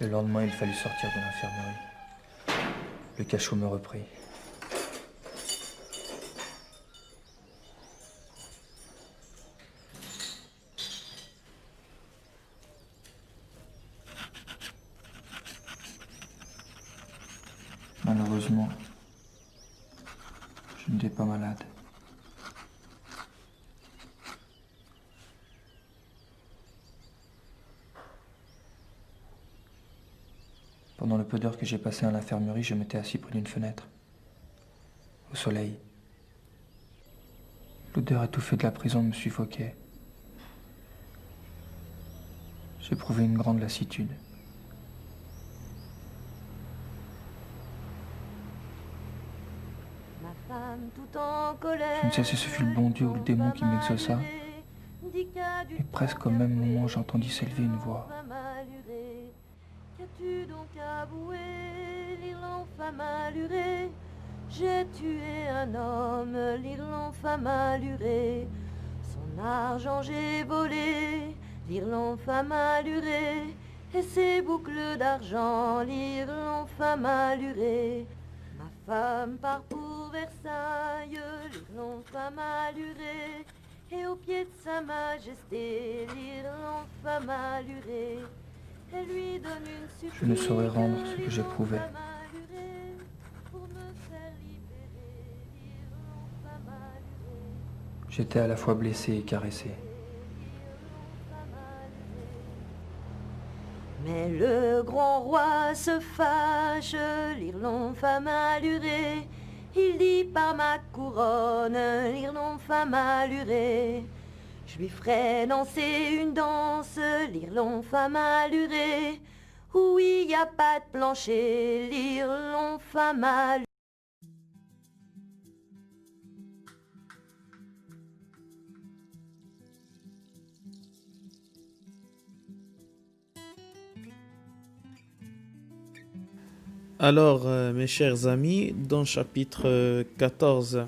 Le lendemain, il fallut sortir de l'infirmerie. Le cachot me reprit. Malheureusement, je n'étais pas malade. Pendant le peu d'heures que j'ai passé à l'infirmerie, je m'étais assis près d'une fenêtre, au soleil. L'odeur étouffée de la prison me suffoquait. J'éprouvais une grande lassitude. Je ne sais si ce fut le bon Dieu ou le démon qui m'exauça, et presque au même moment j'entendis s'élever une voix. Qu'as-tu donc avoué, l'Irlande femme allurée? J'ai tué un homme, l'Irlande femme allurée. Son argent j'ai volé, l'Irlande femme allurée. Et ses boucles d'argent, l'Irlande femme allurée. Ma femme part pour Versailles, l'Irlande femme allurée. Et au pied de sa majesté, l'Irlande femme allurée. Je ne saurais rendre ce que j'éprouvais. J'étais à la fois blessé et caressé. Mais le grand roi se fâche, l'Irlande femme allurée. Il dit par ma couronne, l'Irlande femme allurée. Je lui ferai danser une danse, l'Irlande femme allurée. Oui, y a pas de plancher, l'Irlande femme allurée. Alors, mes chers amis, dans chapitre 14,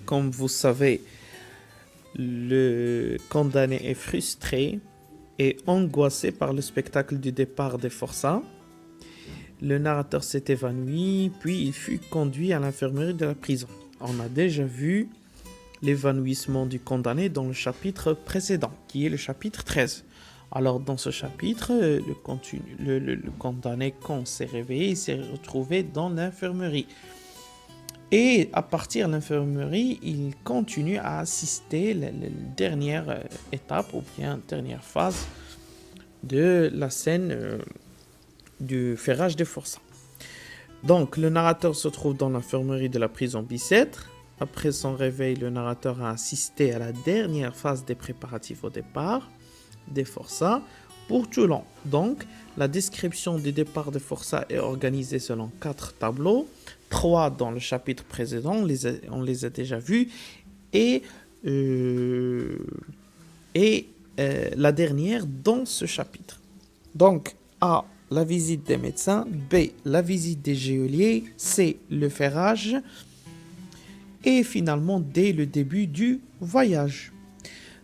comme vous savez, le condamné est frustré et angoissé par le spectacle du départ des forçats. Le narrateur s'est évanoui, puis il fut conduit à l'infirmerie de la prison. On a déjà vu l'évanouissement du condamné dans le chapitre précédent, qui est le chapitre 13. Alors dans ce chapitre, le condamné, quand s'est réveillé, il s'est retrouvé dans l'infirmerie. Et à partir de l'infirmerie, il continue à assister la dernière étape, ou bien dernière phase de la scène du ferrage des forçats. Donc le narrateur se trouve dans l'infirmerie de la prison Bicêtre. Après son réveil, le narrateur a assisté à la dernière phase des préparatifs au départ des forçats pour Toulon. Donc, la description du départ des forçats est organisée selon 4 tableaux, 3 dans le chapitre précédent, on les a déjà vus, et la dernière dans ce chapitre. Donc, A, la visite des médecins, B, la visite des geôliers, C, le ferrage, et finalement D, le début du voyage.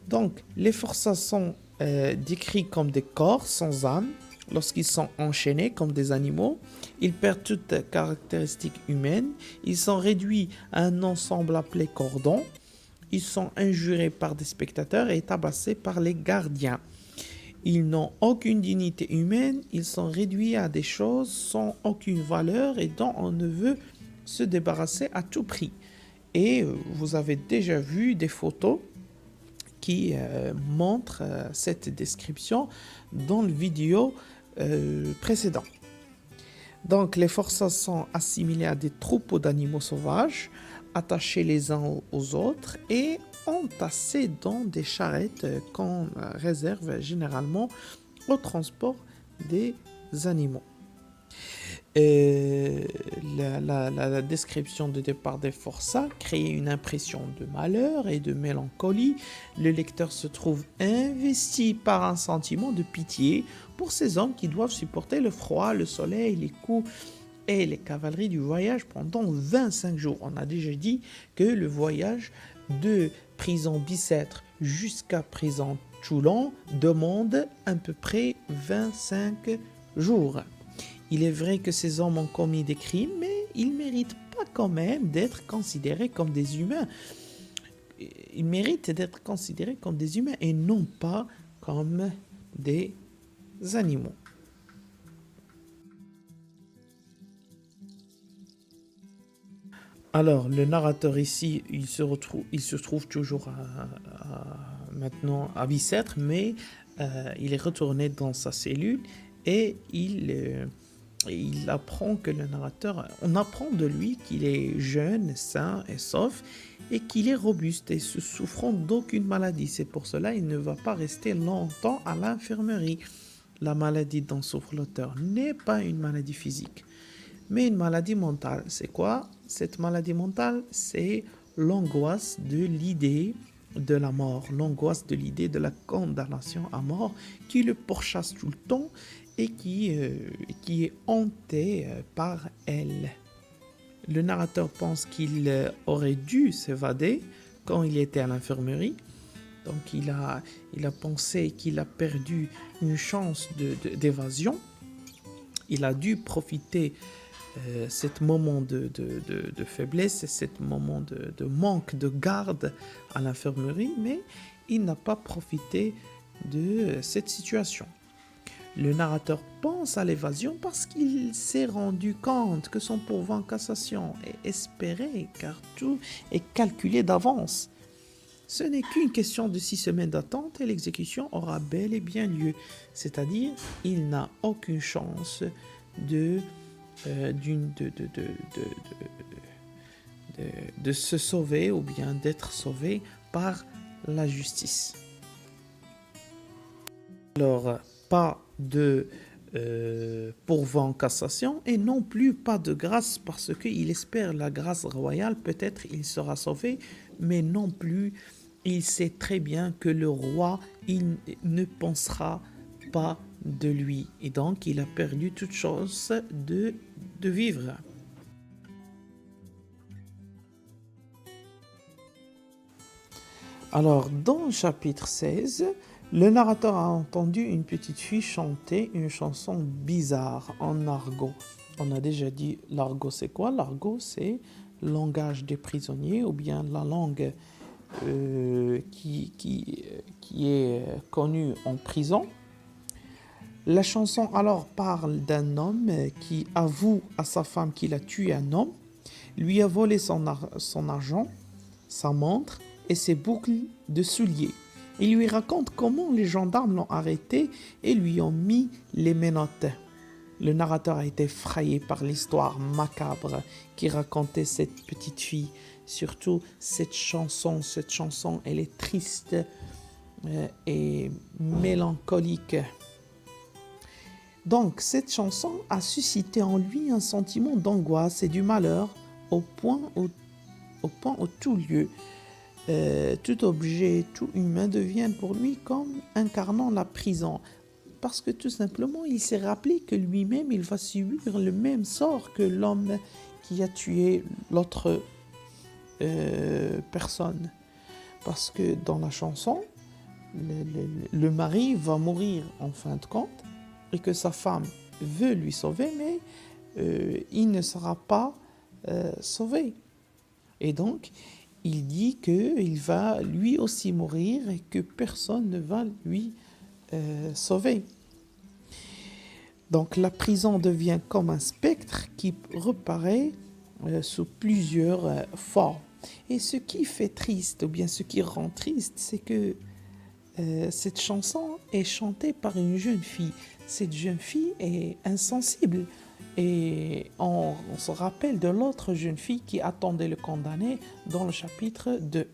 Donc, les forçats sont décrits comme des corps sans âme. Lorsqu'ils sont enchaînés comme des animaux, ils perdent toute caractéristique humaine. Ils sont réduits à un ensemble appelé cordon. Ils sont injurés par des spectateurs et tabassés par les gardiens. Ils n'ont aucune dignité humaine. Ils sont réduits à des choses sans aucune valeur et dont on ne veut se débarrasser à tout prix. Et vous avez déjà vu des photos qui montre cette description dans le vidéo précédent. Donc les forçats sont assimilés à des troupeaux d'animaux sauvages, attachés les uns aux autres et entassés dans des charrettes qu'on réserve généralement au transport des animaux. La description du départ des forçats crée une impression de malheur et de mélancolie. Le lecteur se trouve investi par un sentiment de pitié pour ces hommes qui doivent supporter le froid, le soleil, les coups et les cavaleries du voyage pendant 25 jours. On a déjà dit que le voyage de prison Bicêtre jusqu'à prison Toulon demande à peu près 25 jours. Il est vrai que ces hommes ont commis des crimes, mais ils ne méritent pas quand même d'être considérés comme des humains. Ils méritent d'être considérés comme des humains et non pas comme des animaux. Alors, le narrateur ici, il se trouve toujours maintenant à Bicêtre, mais il est retourné dans sa cellule et il apprend que le narrateur, on apprend de lui qu'il est jeune, sain et sauf et qu'il est robuste et se souffrant d'aucune maladie. C'est pour cela qu'il ne va pas rester longtemps à l'infirmerie. La maladie dont souffre l'auteur n'est pas une maladie physique, mais une maladie mentale. C'est quoi? Cette maladie mentale, c'est l'angoisse de l'idée de la mort, l'angoisse de l'idée de la condamnation à mort qui le pourchasse tout le temps et qui est hanté par elle. Le narrateur pense qu'il aurait dû s'évader quand il était à l'infirmerie. Donc il a pensé qu'il a perdu une chance d'évasion. Il a dû profiter cet moment de faiblesse, cet moment de manque de garde à l'infirmerie, mais il n'a pas profité de cette situation. Le narrateur pense à l'évasion parce qu'il s'est rendu compte que son pourvoi en cassation est espéré, car tout est calculé d'avance. Ce n'est qu'une question de 6 semaines d'attente et l'exécution aura bel et bien lieu. C'est-à-dire, il n'a aucune chance de se sauver ou bien d'être sauvé par la justice. Alors, pas de pourvoi en cassation et non plus pas de grâce parce qu'il espère la grâce royale. Peut-être il sera sauvé, mais non plus il sait très bien que le roi il ne pensera pas de lui et donc il a perdu toute chance de vivre. Alors, dans le chapitre 16, le narrateur a entendu une petite fille chanter une chanson bizarre en argot. On a déjà dit l'argot, c'est quoi? L'argot, c'est le langage des prisonniers ou bien la langue qui est connue en prison. La chanson alors parle d'un homme qui avoue à sa femme qu'il a tué un homme, lui a volé son argent, sa montre et ses boucles de souliers. Il lui raconte comment les gendarmes l'ont arrêté et lui ont mis les menottes. Le narrateur a été effrayé par l'histoire macabre qui racontait cette petite fille. Surtout cette chanson, elle est triste et mélancolique. Donc, cette chanson a suscité en lui un sentiment d'angoisse et du malheur au point où tout lieu, tout objet, tout humain devient pour lui comme incarnant la prison. Parce que tout simplement, il s'est rappelé que lui-même, il va subir le même sort que l'homme qui a tué l'autre personne. Parce que dans la chanson, le mari va mourir en fin de compte et que sa femme veut lui sauver, mais il ne sera pas sauvé. Et donc, il dit qu'il va lui aussi mourir et que personne ne va lui sauver. Donc, la prison devient comme un spectre qui reparaît sous plusieurs formes. Et ce qui fait triste, ou bien ce qui rend triste, c'est que cette chanson est chantée par une jeune fille. Cette jeune fille est insensible. Et on se rappelle de l'autre jeune fille qui attendait le condamné dans le chapitre 2.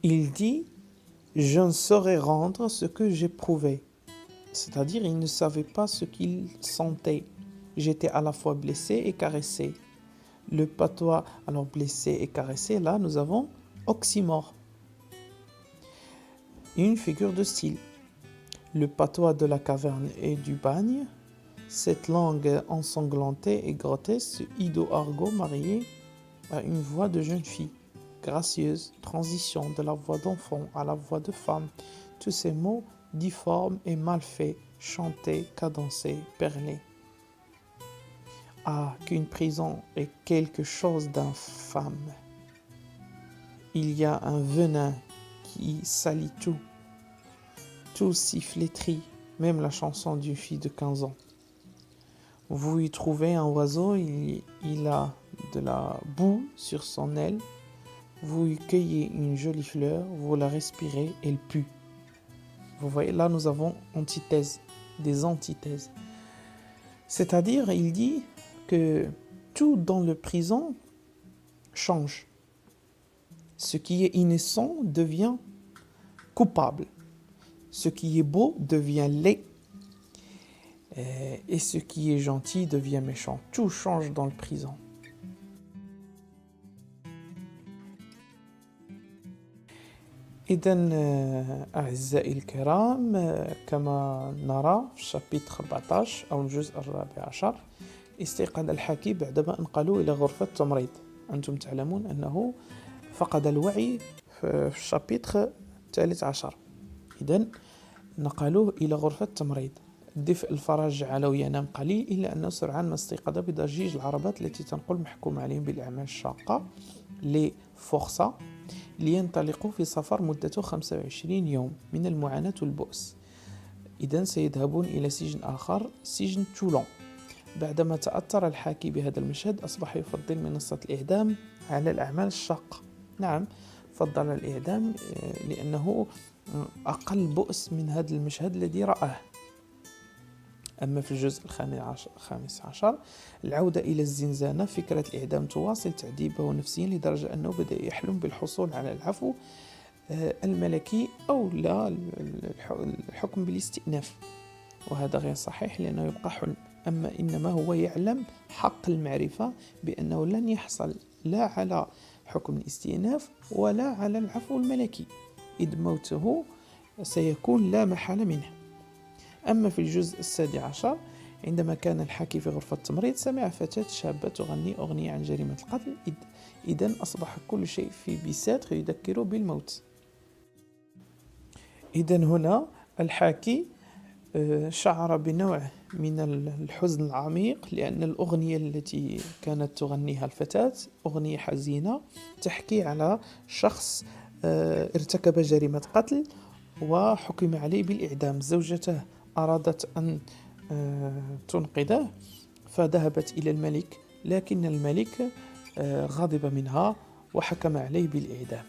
Il dit « Je ne saurais rendre ce que j'éprouvais ». C'est-à-dire, il ne savait pas ce qu'il sentait. J'étais à la fois blessé et caressé. Le patois, alors blessé et caressé, là nous avons oxymore. Une figure de style. Le patois de la caverne et du bagne, cette langue ensanglantée et grotesque, ido-argot marié à une voix de jeune fille. gracieuse, transition de la voix d'enfant à la voix de femme, tous ces mots difformes et mal faits, chantés, cadencés, perlés. Ah, qu'une prison est quelque chose d'infâme. Il y a un venin qui salit tout. Tout s'y flétrit, même la chanson d'une fille de 15 ans. Vous y trouvez un oiseau, il a de la boue sur son aile. Vous y cueillez une jolie fleur, vous la respirez, elle pue. Vous voyez, là nous avons des antithèses. C'est-à-dire, il dit que tout dans le présent change. Ce qui est innocent devient coupable. Ce qui est beau devient laid. Et ce qui est gentil devient méchant. Tout change dans le présent. إذن أعزائي الكرام كما نرى في الشابيتر 14 أو الجزء الرابع عشر استيقظ الحكي بعدما انقلوه إلى غرفة التمريض. أنتم تعلمون أنه فقد الوعي في الشابيتر الثالث عشر. إذن نقلوه إلى غرفة التمريض. الدفء الفرج جعله ينام قليل إلا أنه سرعان ما استيقظ بضجيج العربات التي تنقل محكوم عليهم بالأعمال الشاقة لفورسا لينطلقوا في سفر مدته 25 يوم من المعاناة والبؤس. إذن سيذهبون إلى سجن آخر، سجن تولون. بعدما تأثر الحاكي بهذا المشهد أصبح يفضل منصة الإعدام على الأعمال الشاقة. نعم، فضل الإعدام لأنه أقل بؤس من هذا المشهد الذي رآه. أما في الجزء الخامس عشر العودة إلى الزنزانة، فكرة الإعدام تواصل تعذيبه نفسيا لدرجة أنه بدأ يحلم بالحصول على العفو الملكي أو لا الحكم بالاستئناف، وهذا غير صحيح لأنه يبقى حلم. أما إنما هو يعلم حق المعرفة بأنه لن يحصل لا على حكم الاستئناف ولا على العفو الملكي، إذ موته سيكون لا محالة منه. أما في الجزء السادس عشر عندما كان الحاكي في غرفة التمريض سمع فتاة شابة تغني أغنية عن جريمة القتل. إذن أصبح كل شيء في بيساتر يذكره بالموت. إذن هنا الحاكي شعر بنوع من الحزن العميق لأن الأغنية التي كانت تغنيها الفتاة أغنية حزينة تحكي على شخص ارتكب جريمة قتل وحكم عليه بالإعدام. زوجته أرادت أن تنقذه فذهبت إلى الملك، لكن الملك غضب منها وحكم عليه بالإعدام.